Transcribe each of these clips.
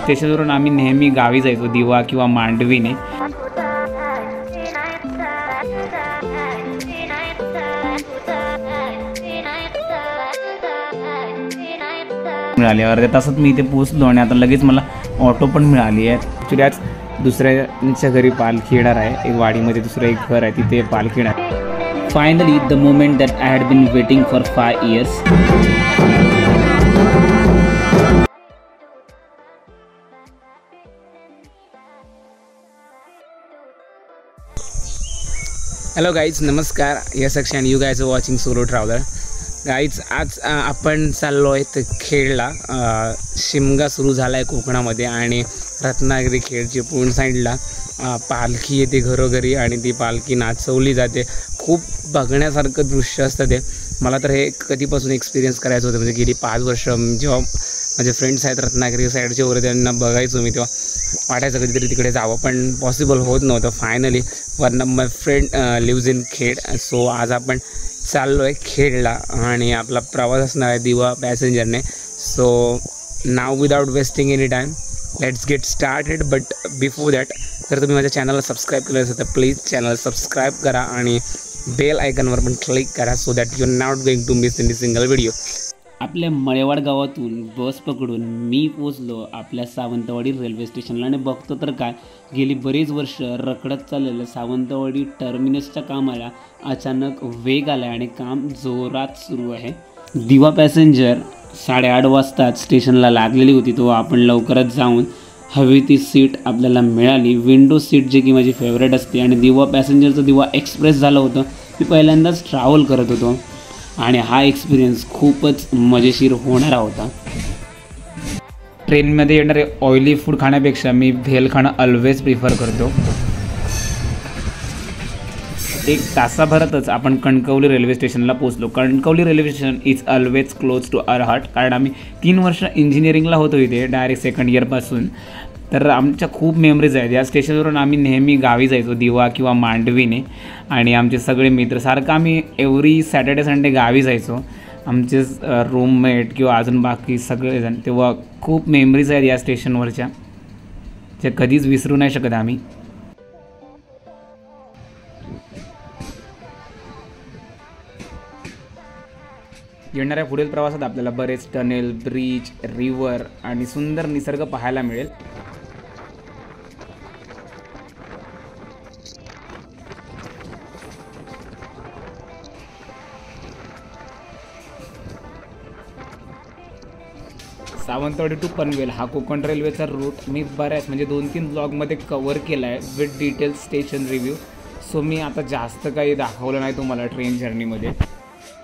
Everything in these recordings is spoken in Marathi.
स्टेशनवरून आम्ही नेहमी गावी जायचो, दिवा किंवा मांडवीने. मिळाली अर्ध्या तासात मी इथे पोहोचलो आणि आता लगेच मला ऑटो पण मिळाली आहे. ॲक्च्युली आज दुसऱ्यांच्या घरी पालखी येणार आहे. एक वाडीमध्ये दुसरं एक घर आहे, तिथे पालखी येणार. Finally the moment that I had been waiting for 5 years. Hello guys, नमस्कार. Yes Akshay and you guys are watching solo traveller. Guys आज आपण चाललो आहे तर खेडला. शिमगा सुरू झाला आहे कोकणामध्ये आणि रत्नागिरी खेडची पूर्ण साईडला पालखी येते घरोघरी आणि ती पालखी नाचवली जाते. खूप बघण्यासारखं दृश्य असतं ते. मला तर हे कधीपासून एक्सपिरियन्स करायचं होतं, म्हणजे गेली 5 वर्ष जेव्हा माझे फ्रेंड्स आहेत रत्नागिरी साईडचे वगैरे त्यांना बघायचो मी, तेव्हा वाटायचं कधीतरी तिकडे जावं, पण पॉसिबल होत नव्हतं. Finally one of my friend lives in Khed. So आज आपण चाललो आहे खेडला आणि आपला प्रवास असणार आहे दिवा पॅसेंजरने. So now without wasting any time let's get started. But before that जर तुम्ही माझ्या चॅनलला सबस्क्राईब केलं असेल तर प्लीज चॅनल सबस्क्राईब करा आणि बेल आयकॉनवर पण क्लिक करा, so that you are not going to miss any single video. आपल्या मळेवाड गावातून बस पकडून मी पोचलो आपल्या सावंतवाडी रेल्वे स्टेशनला आणि बघतो तर काय, गेली बरीच वर्ष रखडत चाललेलं सावंतवाडी टर्मिनसच्या कामाला अचानक वेग आला आणि काम जोरात सुरू आहे. दिवा पॅसेंजर 8:30 वाजता स्टेशनला लागलेली होती, तो आपण लवकरच जाऊन हवी ती सीट आपल्याला मिळाली. विंडो सीट जी की माझी फेवरेट असते आणि दिवा पॅसेंजरचं दिवा एक्सप्रेस झालं होतं. मी पहिल्यांदाच ट्रॅव्हल करत होतो आणि हा एक्सपिरियन्स खूपच मजेशीर होणारा होता. ट्रेनमध्ये येणारे ऑइली फूड खाण्यापेक्षा मी भेल खाणं ऑलवेज प्रिफर करतो. 1 तासाभरातच आपण कणकवली रेल्वे स्टेशनला पोचलो. Kankavli railway station is always close to our heart, कारण आम्ही 3 वर्ष इंजिनिअरिंगला होतो इथे डायरेक्ट 2nd इयरपासून. तर आमच्या खूप मेमरीज आहेत. या स्टेशनवरून आम्ही नेहमी गावी जायचो, दिवा किंवा मांडवीने, आणि आमचे सगळे मित्र सारखं आम्ही एव्हरी सॅटर्डे संडे गावी जायचो. आमचे रूममेट किंवा अजून बाकी सगळेजण. तेव्हा खूप मेमरीज आहेत या स्टेशनवरच्या, ज्या कधीच विसरू नाही शकत आम्ही. येणाऱ्या पुढील प्रवासात आपल्याला बरेच टनेल, ब्रिज, रिव्हर आणि सुंदर निसर्ग पाहायला मिळेल. सावंतवाडी टू पनवेल हा कोकण रेल्वेचा रूट मी बऱ्याच म्हणजे 2-3 ब्लॉगमध्ये कवर केला आहे with detail station review. So मी आता जास्त काही दाखवलं नाही तुम्हाला ट्रेन जर्नीमध्ये.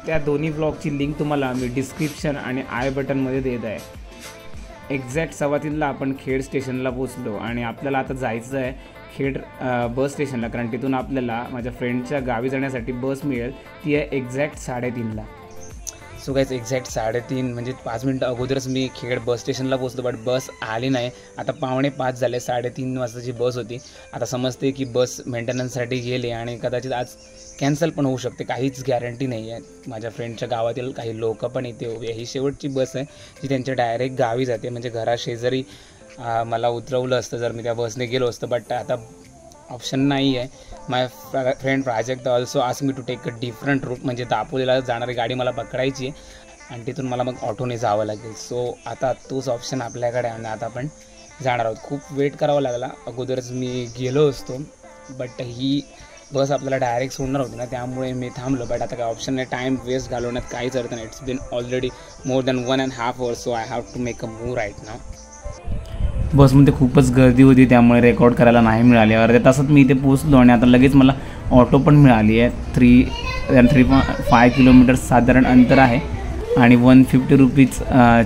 त्या दोन्ही ब्लॉगची लिंक तुम्हाला मी डिस्क्रिप्शन आणि आय बटनमध्ये देत आहे. एक्झॅक्ट 3:15ला आपण खेड स्टेशनला पोचलो आणि आपल्याला आता जायचं आहे खेड बस स्टेशनला, कारण तिथून आपल्याला माझ्या फ्रेंडच्या गावी जाण्यासाठी बस मिळेल. ती आहे एक्झॅक्ट 3:30ला. सो गाईज एक्झॅक्ट 3:30 म्हणजे 5 मिनटं अगोदरच मी खेड बस स्टेशनला पोचलो, बट बस आली नाही. आता 4:45 झाले, 3:30 वाजताची बस होती. आता समजते की बस मेंटेनन्ससाठी गेले आणि कदाचित आज कॅन्सल पण होऊ शकते, काहीच गॅरंटी नाही आहे. माझ्या फ्रेंडच्या गावातील काही लोक पण इथे उभे. ही शेवटची बस आहे जी त्यांच्या डायरेक्ट गावी जाते, म्हणजे घराशेजारी मला उतरवलं असतं जर मी त्या बसने गेलो असतं, बट आता ऑप्शन नाही आहे. My friend Prajakt also ask me to take a different route, म्हणजे दापोलीला जाणारी गाडी मला पकडायची आहे आणि तिथून मला मग ऑटोने जावं लागेल. सो आता तोच ऑप्शन आपल्याकडे आणि आता आपण जाणार आहोत. खूप वेट करावा लागला, अगोदरच मी गेलो असतो, बट ही बस आपल्याला डायरेक्ट सोडणार होती ना, त्यामुळे मी थांबलो. बट आता काय ऑप्शन नाही, टाईम वेस्ट घालवण्यात काहीच अर्थ नाही. It's been already more than 1.5 hours, so I have to make a move right now. बसमध्ये खूपच गर्दी होती त्यामुळे रेकॉर्ड करायला नाही मिळाले. अर्ध्या तासात मी इथे पोचलो आणि आता लगेच मला ऑटो पण मिळाली आहे. 3.5 किलोमीटर साधारण अंतर आहे आणि 150 रुपीज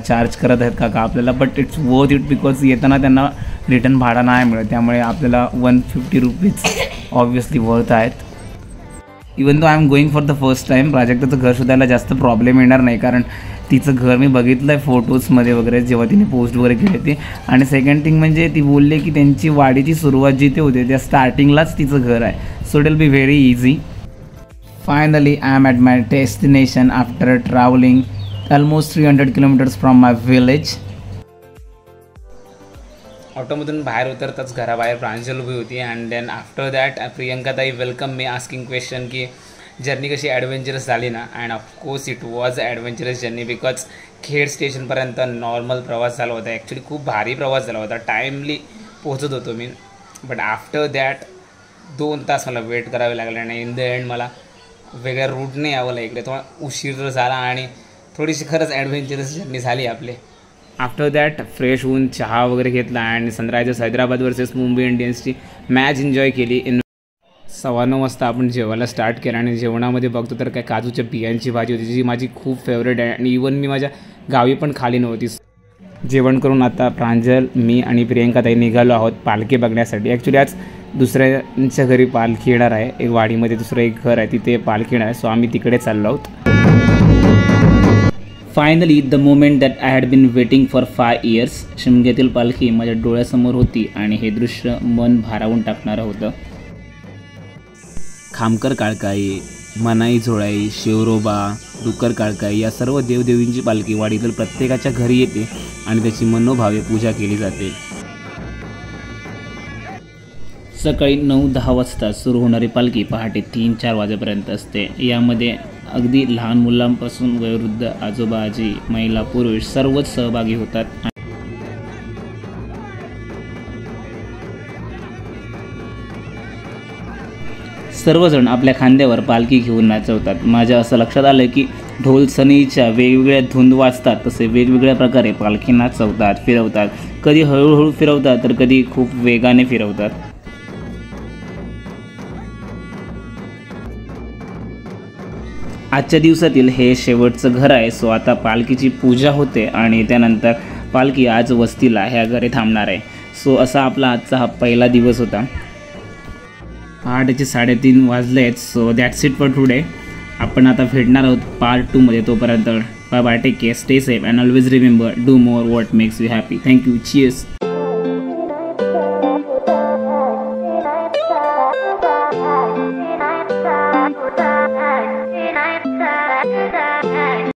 चार्ज करत आहेत काका आपल्याला, but it's worth it because येताना त्यांना रिटर्न भाडा नाही मिळत, त्यामुळे आपल्याला 150 रुपीज ऑब्व्हियसली वर्थ आहेत. Even though I am going for the first time. प्राजक्ताचं घर शोधायला जास्त प्रॉब्लेम येणार नाही, कारण तिचं घर मी बघितलं आहे फोटोजमध्ये वगैरे जेव्हा तिने पोस्ट वगैरे केले ते. आणि सेकंड थिंग म्हणजे ती बोलले की त्यांची वाडीची सुरुवात जिथे होते त्या स्टार्टिंगलाच तिचं घर आहे. So it will be very easy. Finally I am at my destination after travelling almost 300 kilometers from my village. ऑटोमधून बाहेर उतरताच घराबाहेर प्रांजल उभी होती. अँड देन आफ्टर दॅट प्रियंकाताई वेलकम मी आस्किंग क्वेश्चन की जर्नी कशी ॲडव्हेंचरस झाली ना. And of course it was adventurous journey because Khed स्टेशनपर्यंत नॉर्मल प्रवास झाला होता. ॲक्च्युली खूप भारी प्रवास झाला होता. टाईमली पोहोचत होतो मी. बट आफ्टर दॅट 2 तास मला वेट करावे लागले आणि इन द एंड मला वेगळ्या रूटने यावं लागलं इकडे. थोडा उशीर झाला आणि थोडीशी खरंच ॲडव्हेंचरस जर्नी झाली आपली. आफ्टर दॅट फ्रेश होऊन चहा वगैरे घेतला आणि सनरायझर्स हैदराबाद वर्सेस मुंबई इंडियन्सची मॅच एन्जॉय केली. 9:15 वाजता आपण जेवायला स्टार्ट केलं आणि जेवणामध्ये बघतो तर काय काजूच्या बियांची भाजी होती जी माझी खूप फेवरेट आहे आणि इवन मी माझ्या गावी पण खाली नव्हती. जेवण करून आता प्रांजल मी आणि प्रियंकाताई निघालो आहोत पालखी बघण्यासाठी. ॲक्च्युली आज दुसऱ्यांच्या घरी पालखी येणार आहे. एक वाडीमध्ये दुसरं एक घर आहे तिथे पालखी येणार आहे. सो आम्ही तिकडे चाललो आहोत. Finally the moment that I had been waiting for 5 years. शिमग्यातील पालखी माझ्या डोळ्यासमोर होती आणि हे दृश्य मन भारावून टाकणारं होतं. खामकर काळकाई, मनाई झोळाई, शिवरोबा, डुक्कर काळकाई या सर्व देवदेवींची पालखी वाडीतील प्रत्येकाच्या घरी येते आणि त्याची मनोभावे पूजा केली जाते. सकाळी 9-10 वाजता सुरू होणारी पालखी पहाटे 3-4 वाजेपर्यंत असते. यामध्ये अगदी लहान मुलांपासून वयोवृद्ध, आजोबा, आजी, महिला, पुरुष सर्वच सहभागी होतात. सर्वजण आपल्या खांद्यावर पालखी घेऊन नाचवतात. माझ्या असं लक्षात आलं की ढोल सनईच्या वेगवेगळ्या धुंद वाजतात तसे वेगवेगळ्या प्रकारे पालखी नाचवतात, फिरवतात. कधी हळूहळू फिरवतात तर कधी खूप वेगाने फिरवतात. आजच्या दिवसातील हे शेवटचं घर आहे. सो आता पालखीची पूजा होते आणि त्यानंतर पालखी आज वस्तीला ह्या घरी थांबणार आहे. सो असा आपला आजचा हा पहिला दिवस होता. पहाटेचे 3:30 वाजले आहेत. So that's it for today. आपण आता भेटणार आहोत पार्ट 2मध्ये. तोपर्यंत bye bye, take care, stay safe and always remember do more what makes you happy. Thank you. Cheers.